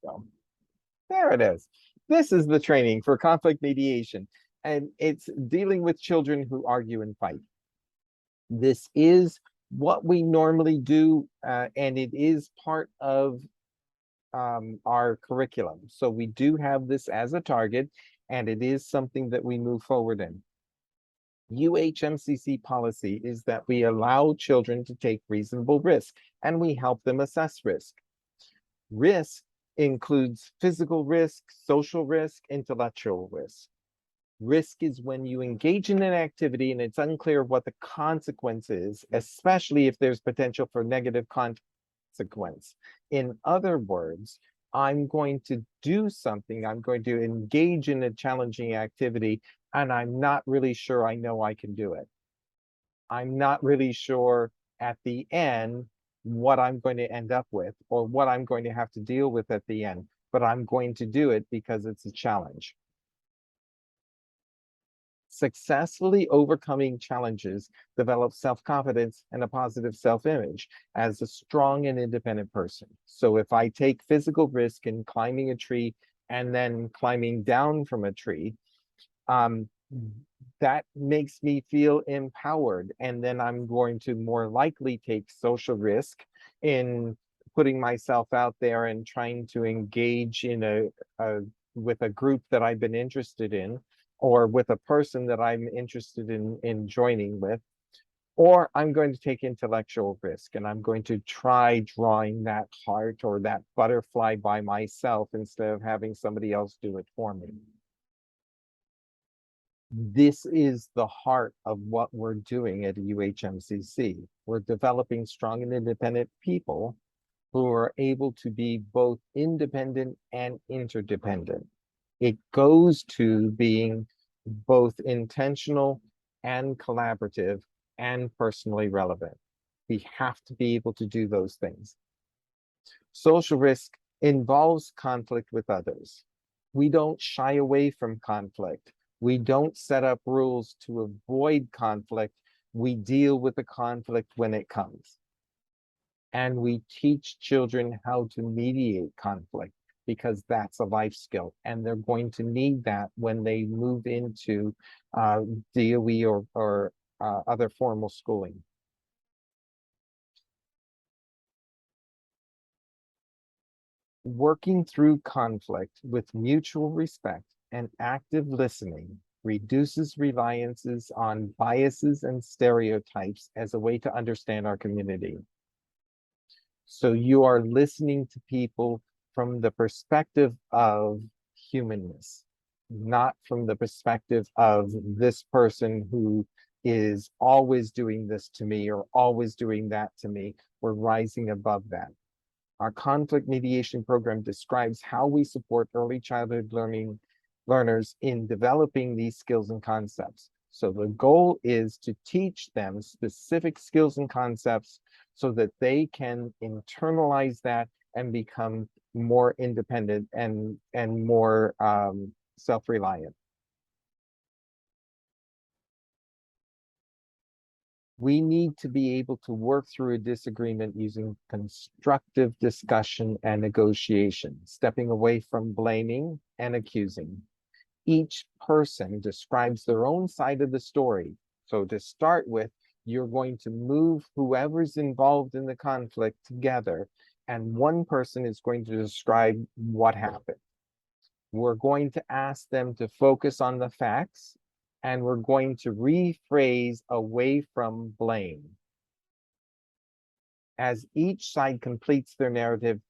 go. There it is. This is the training for conflict mediation, and it's dealing with children who argue and fight. This is what we normally do, and it is part of our curriculum. So we do have this as a target, and it is something that we move forward in. UHMCC policy is that we allow children to take reasonable risk, and we help them assess risk. Risk includes physical risk, social risk, intellectual risk. Risk is when you engage in an activity and it's unclear what the consequence is, especially if there's potential for negative consequence. In other words, I'm going to do something, I'm going to engage in a challenging activity, and I'm not really sure I know I can do it. I'm not really sure at the end what I'm going to end up with or what I'm going to have to deal with at the end, but I'm going to do it because it's a challenge. Successfully overcoming challenges develops self-confidence and a positive self-image as a strong and independent person. So if I take physical risk in climbing a tree and then climbing down from a tree, that makes me feel empowered. And then I'm going to more likely take social risk in putting myself out there and trying to engage in with a group that I've been interested in, or with a person that I'm interested in joining with, or I'm going to take intellectual risk and I'm going to try drawing that heart or that butterfly by myself instead of having somebody else do it for me. This is the heart of what we're doing at UHMCC. We're developing strong and independent people who are able to be both independent and interdependent. It goes to being both intentional and collaborative and personally relevant. We have to be able to do those things. Social risk involves conflict with others. We don't shy away from conflict. We don't set up rules to avoid conflict. We deal with the conflict when it comes. And we teach children how to mediate conflict, because that's a life skill, and they're going to need that when they move into DOE or other formal schooling. Working through conflict with mutual respect and active listening reduces reliances on biases and stereotypes as a way to understand our community. So you are listening to people from the perspective of humanness, not from the perspective of this person who is always doing this to me or always doing that to me. We're rising above that. Our conflict mediation program describes how we support early childhood learners in developing these skills and concepts. So the goal is to teach them specific skills and concepts so that they can internalize that and become more independent and more self-reliant. We need to be able to work through a disagreement using constructive discussion and negotiation, stepping away from blaming and accusing. Each person describes their own side of the story. So to start with, you're going to move whoever's involved in the conflict together, and one person is going to describe what happened. We're going to ask them to focus on the facts, and we're going to rephrase away from blame. As each side completes their narrative,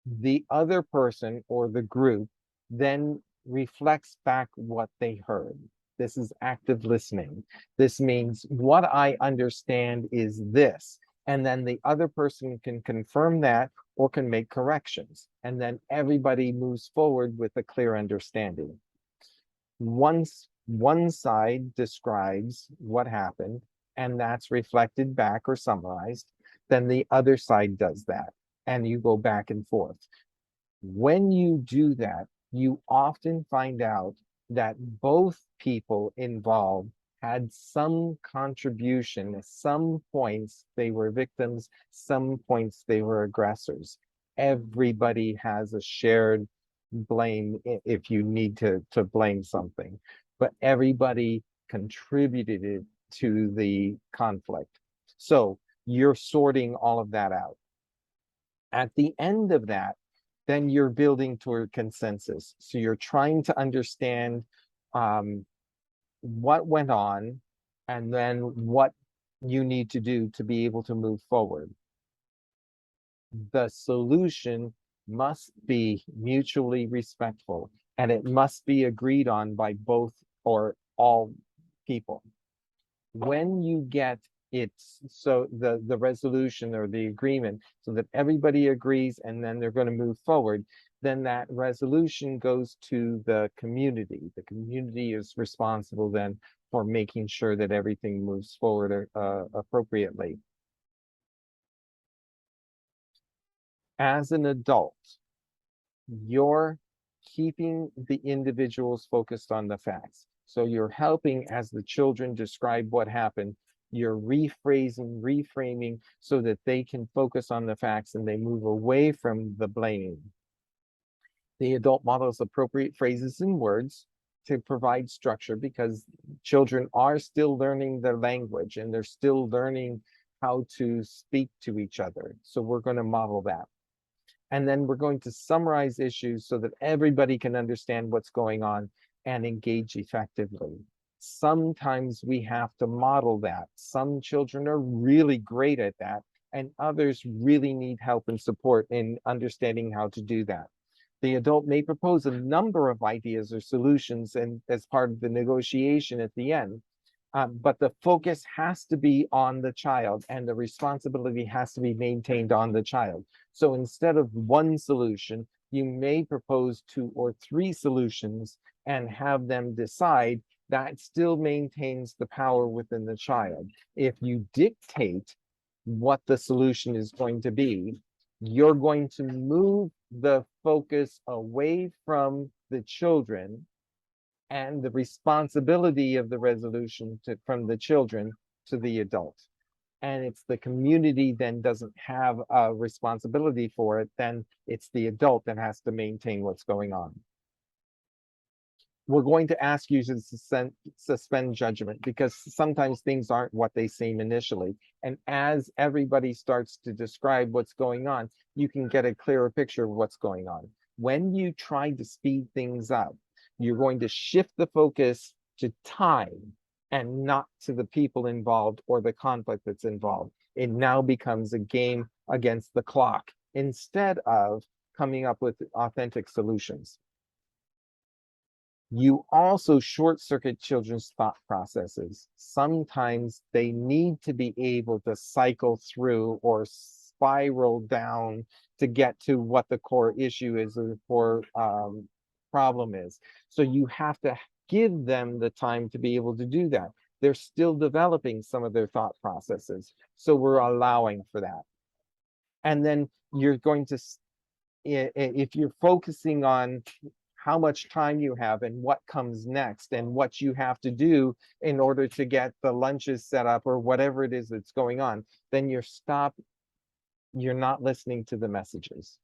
the other person or the group then reflects back what they heard. This is active listening. This means what I understand is this, and then the other person can confirm that or can make corrections, and then everybody moves forward with a clear understanding. Once one side describes what happened and that's reflected back or summarized, then the other side does that, and you go back and forth. When you do that, you often find out that both people involved had some contribution. Some points they were victims, some points they were aggressors. everybody has a shared blame if you need to blame something, but everybody contributed it to the conflict. So you're sorting all of that out. At the end of that, then you're building toward consensus. So you're trying to understand what went on and then what you need to do to be able to move forward. The solution must be mutually respectful and it must be agreed on by both or all people. When you get it, so the resolution or the agreement, so that everybody agrees and then they're going to move forward, then that resolution goes to the community. The community is responsible then for making sure that everything moves forward appropriately. As an adult, you're keeping the individuals focused on the facts. So you're helping as the children describe what happened. You're rephrasing, reframing so that they can focus on the facts and they move away from the blaming. The adult models appropriate phrases and words to provide structure because children are still learning their language and they're still learning how to speak to each other. So we're going to model that. And then we're going to summarize issues so that everybody can understand what's going on and engage effectively. Sometimes we have to model that. Some children are really great at that, and others really need help and support in understanding how to do that. The adult may propose a number of ideas or solutions and as part of the negotiation at the end. But the focus has to be on the child and the responsibility has to be maintained on the child. So instead of one solution, you may propose 2 or 3 solutions and have them decide. That still maintains the power within the child. If you dictate what the solution is going to be, you're going to move the focus away from the children and the responsibility of the resolution from the children to the adult. And it's the community then doesn't have a responsibility for it, then it's the adult that has to maintain what's going on. We're going to ask you to suspend judgment because sometimes things aren't what they seem initially. And as everybody starts to describe what's going on, you can get a clearer picture of what's going on. When you try to speed things up, you're going to shift the focus to time and not to the people involved or the conflict that's involved. It now becomes a game against the clock instead of coming up with authentic solutions. You also short-circuit children's thought processes. Sometimes they need to be able to cycle through or spiral down to get to what the core issue is or core problem is. So you have to give them the time to be able to do that. They're still developing some of their thought processes. So we're allowing for that. And then you're going to, if you're focusing on how much time you have and what comes next and what you have to do in order to get the lunches set up or whatever it is that's going on, then you're not listening to the messages.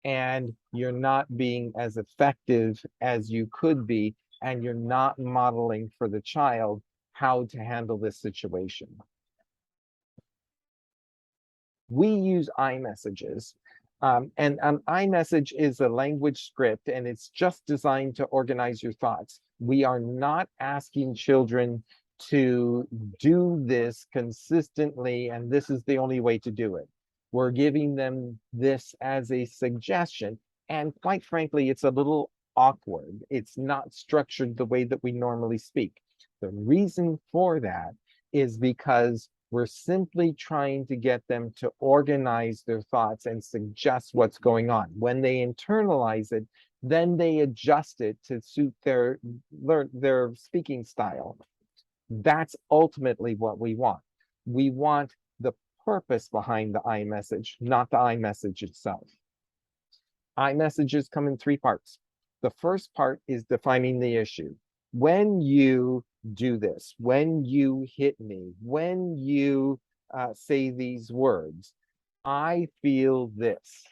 And you're not being as effective as you could be, and you're not modeling for the child how to handle this situation. We use iMessages. And an iMessage is a language script, and it's just designed to organize your thoughts. We are not asking children to do this consistently, and this is the only way to do it. We're giving them this as a suggestion, and quite frankly, it's a little awkward. It's not structured the way that we normally speak. The reason for that is because we're simply trying to get them to organize their thoughts and suggest what's going on. When they internalize it, then they adjust it to suit their speaking style. That's ultimately what we want. We want the purpose behind the iMessage, not the iMessage itself. iMessages come in 3 parts. The first part is defining the issue. When you do this, when you hit me, when you say these words, I feel this.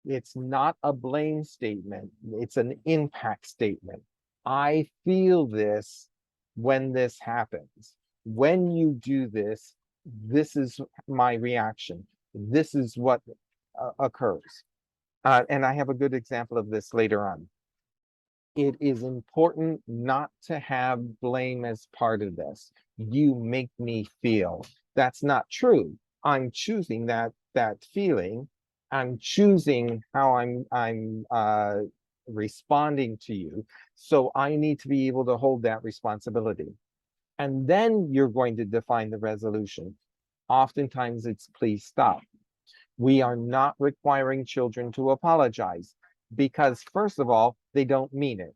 It's not a blame statement. It's an impact statement. I feel this when this happens. When you do this, this is my reaction. This is what occurs. And I have a good example of this later on. It is important not to have blame as part of this. You make me feel. That's not true. I'm choosing that feeling. I'm choosing how I'm responding to you. So I need to be able to hold that responsibility. And then you're going to define the resolution. Oftentimes it's please stop. We are not requiring children to apologize because, first of all, they don't mean it.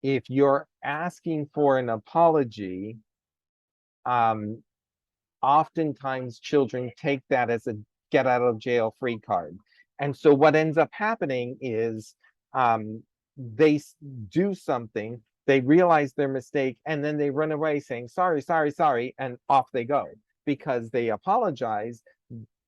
If you're asking for an apology, um, oftentimes children take that as a get out of jail free card. And so what ends up happening is they do something, they realize their mistake, and then they run away saying, sorry, sorry, sorry, and off they go. Because they apologize,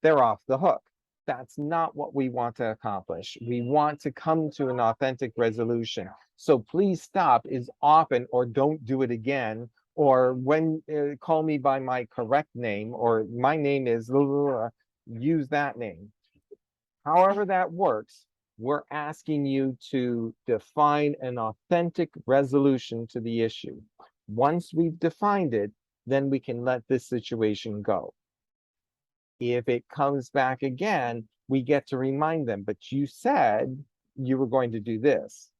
they're off the hook. That's not what we want to accomplish. We want to come to an authentic resolution. So please stop is often, or don't do it again, or when call me by my correct name, or my name is, use that name. However that works, we're asking you to define an authentic resolution to the issue. Once we've defined it, then we can let this situation go. If it comes back again, we get to remind them, but you said you were going to do this,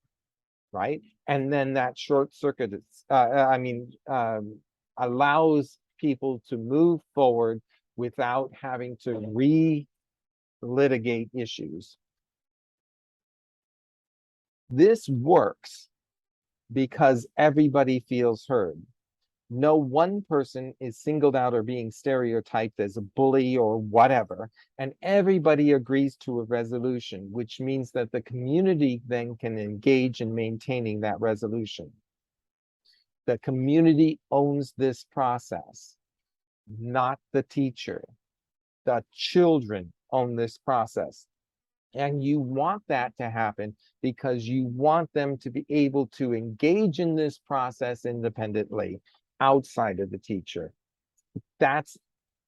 right? And then that short circuit, allows people to move forward without having to re-litigate issues. This works because everybody feels heard. No one person is singled out or being stereotyped as a bully or whatever, and everybody agrees to a resolution, which means that the community then can engage in maintaining that resolution. The community owns this process, not the teacher. The children own this process. And you want that to happen because you want them to be able to engage in this process independently outside of the teacher. That's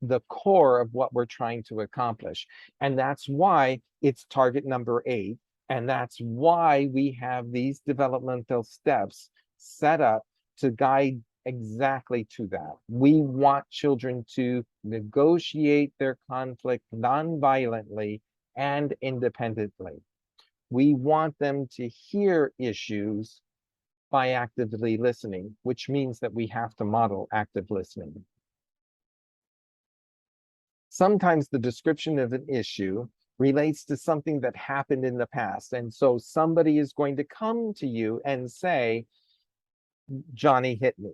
the core of what we're trying to accomplish. And that's why it's target number 8. And that's why we have these developmental steps set up to guide exactly to that. We want children to negotiate their conflict non-violently and independently. We want them to hear issues by actively listening, which means that we have to model active listening. Sometimes the description of an issue relates to something that happened in the past. And so somebody is going to come to you and say, Johnny hit me.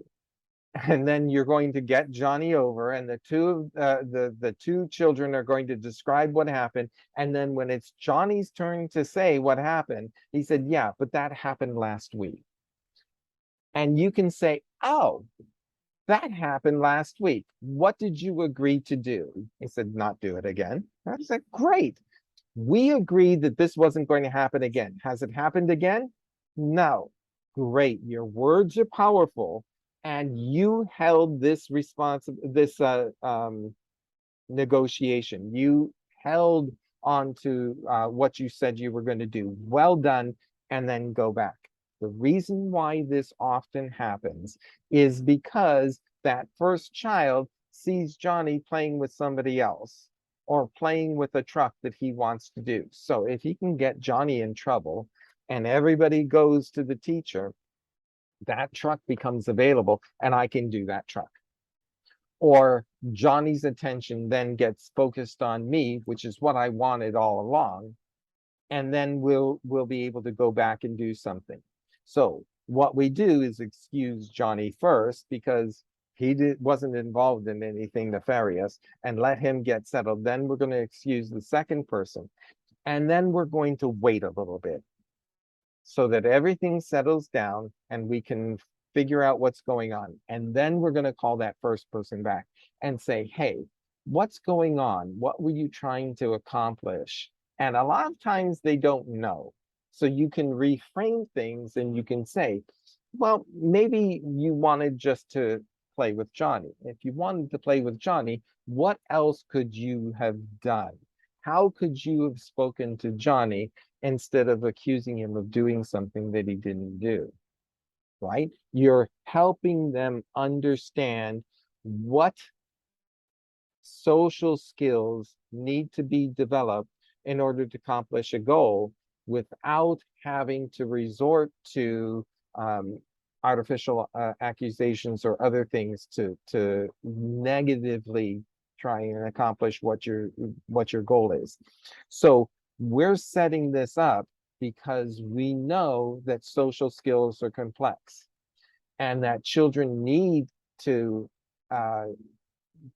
And then you're going to get Johnny over, and the two children are going to describe what happened. And then when it's Johnny's turn to say what happened, he said, yeah, but that happened last week. And you can say, oh, that happened last week. What did you agree to do? He said, not do it again. I said, great. We agreed that this wasn't going to happen again. Has it happened again? No. Great. Your words are powerful. And you held this negotiation. You held on to what you said you were going to do. Well done, and then go back. The reason why this often happens is because that first child sees Johnny playing with somebody else or playing with a truck that he wants to do. So if he can get Johnny in trouble and everybody goes to the teacher, that truck becomes available and I can do that truck. Or Johnny's attention then gets focused on me, which is what I wanted all along. And then we'll be able to go back and do something. So what we do is excuse Johnny first because he wasn't involved in anything nefarious, and let him get settled. Then we're going to excuse the second person. And then we're going to wait a little bit so that everything settles down and we can figure out what's going on. And then we're going to call that first person back and say, hey, What's going on? What were you trying to accomplish? And a lot of times they don't know. So you can reframe things and you can say, well, maybe you wanted just to play with Johnny. If you wanted to play with Johnny, what else could you have done? How could you have spoken to Johnny instead of accusing him of doing something that he didn't do? Right? You're helping them understand what social skills need to be developed in order to accomplish a goal without having to resort to artificial accusations or other things to negatively try and accomplish what your goal is. So we're setting this up because we know that social skills are complex and that children need to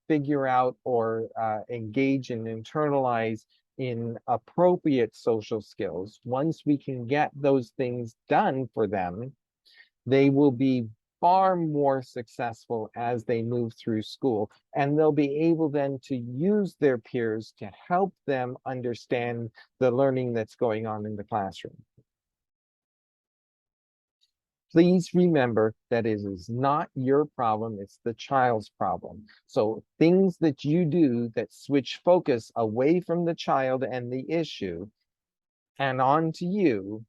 figure out or engage and internalize in appropriate social skills. Once we can get those things done for them, they will be far more successful as they move through school. And they'll be able then to use their peers to help them understand the learning that's going on in the classroom. Please remember that it is not your problem, it's the child's problem. So things that you do that switch focus away from the child and the issue and onto you,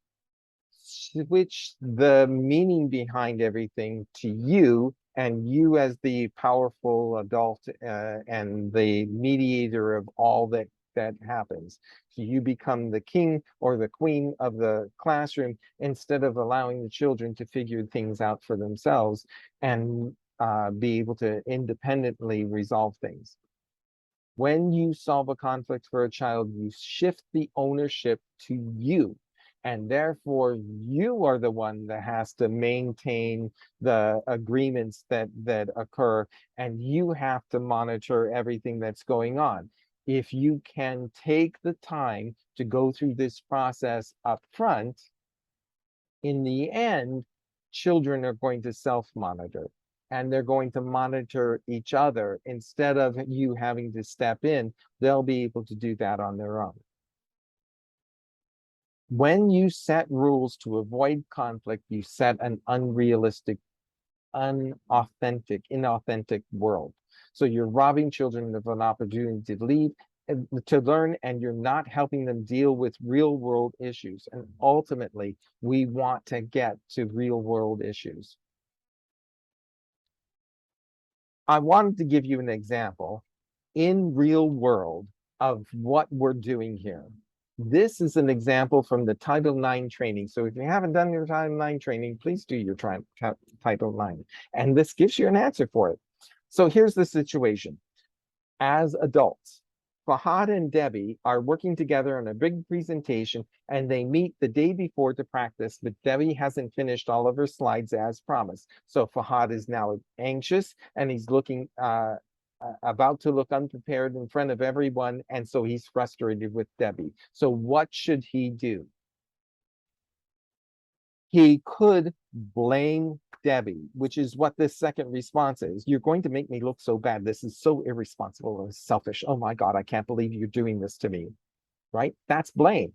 switch the meaning behind everything to you, and you as the powerful adult and the mediator of all that happens. So you become the king or the queen of the classroom instead of allowing the children to figure things out for themselves and be able to independently resolve things. When you solve a conflict for a child, you shift the ownership to you. And therefore, you are the one that has to maintain the agreements that occur, and you have to monitor everything that's going on. If you can take the time to go through this process up front, in the end, children are going to self-monitor and they're going to monitor each other instead of you having to step in. They'll be able to do that on their own. When you set rules to avoid conflict, you set an unrealistic, inauthentic world. So you're robbing children of an opportunity to leave, to learn, and you're not helping them deal with real world issues. And ultimately, we want to get to real world issues. I wanted to give you an example in real world of what we're doing here. This is an example from the Title IX training. So if you haven't done your Title IX training, please do your Title IX. And this gives you an answer for it. So here's the situation. As adults, Fahad and Debbie are working together on a big presentation and they meet the day before to practice, but Debbie hasn't finished all of her slides as promised. So Fahad is now anxious and he's looking about to look unprepared in front of everyone, and so he's frustrated with Debbie. So what should he do? He could blame Debbie, which is what this second response is. You're going to make me look so bad. This is so irresponsible and selfish. Oh my God, I can't believe you're doing this to me, right? That's blame.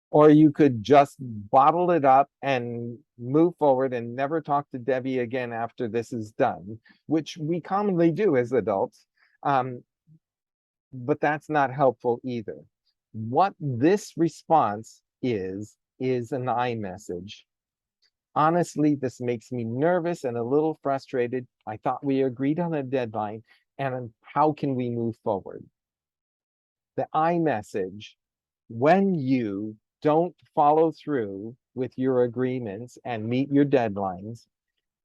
Or you could just bottle it up and move forward and never talk to Debbie again after this is done, which we commonly do as adults. But that's not helpful either. What this response is an I message. Honestly, this makes me nervous and a little frustrated. I thought we agreed on a deadline, and how can we move forward? The I message, when you don't follow through with your agreements and meet your deadlines,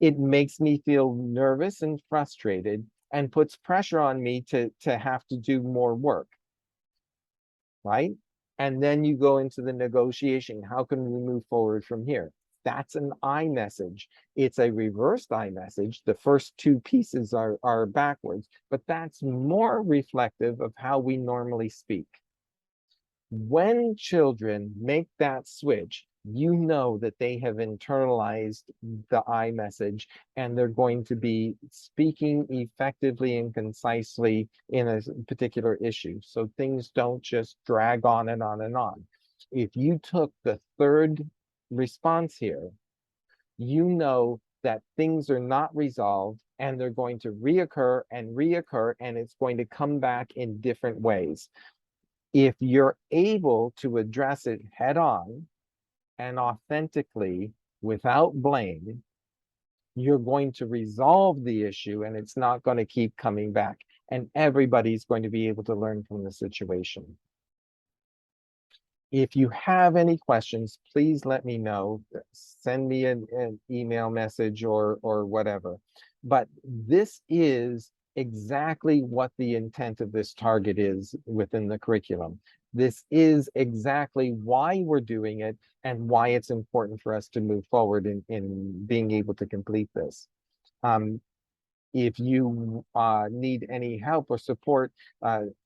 it makes me feel nervous and frustrated and puts pressure on me to have to do more work, right? And then you go into the negotiation. How can we move forward from here? That's an I message. It's a reversed I message. The first two pieces are backwards, but that's more reflective of how we normally speak. When children make that switch, you know that they have internalized the I message and they're going to be speaking effectively and concisely in a particular issue. So things don't just drag on and on and on. If you took the third response here, you know that things are not resolved and they're going to reoccur and reoccur, and it's going to come back in different ways. If you're able to address it head on and authentically without blame, you're going to resolve the issue and it's not going to keep coming back. And everybody's going to be able to learn from the situation. If you have any questions, please let me know. Send me an email message or whatever. But this is exactly what the intent of this target is within the curriculum. This is exactly why we're doing it and why it's important for us to move forward in being able to complete this. If you need any help or support,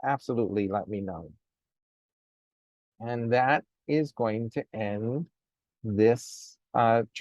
absolutely let me know. And that is going to end this training.